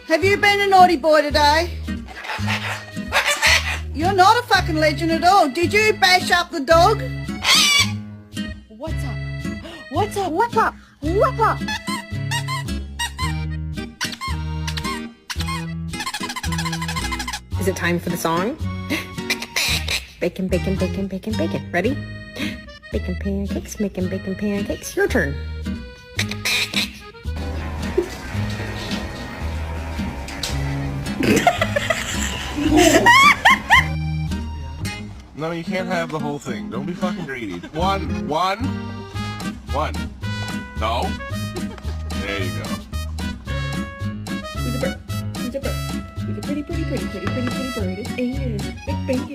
Have you been a naughty boy today? You're not a fucking legend at all. Did you bash up the dog? What's up? What's up? What's up? What's up? Is it time for the song? Bacon, bacon, bacon, bacon, bacon. Ready? Bacon pancakes, making bacon pancakes. Your turn. No, you can't have the whole thing. Don't be fucking greedy. One. No. There you go. Who's a bird? Who's a bird? Who's a pretty, pretty, pretty, pretty, pretty, pretty bird? It's big bacon.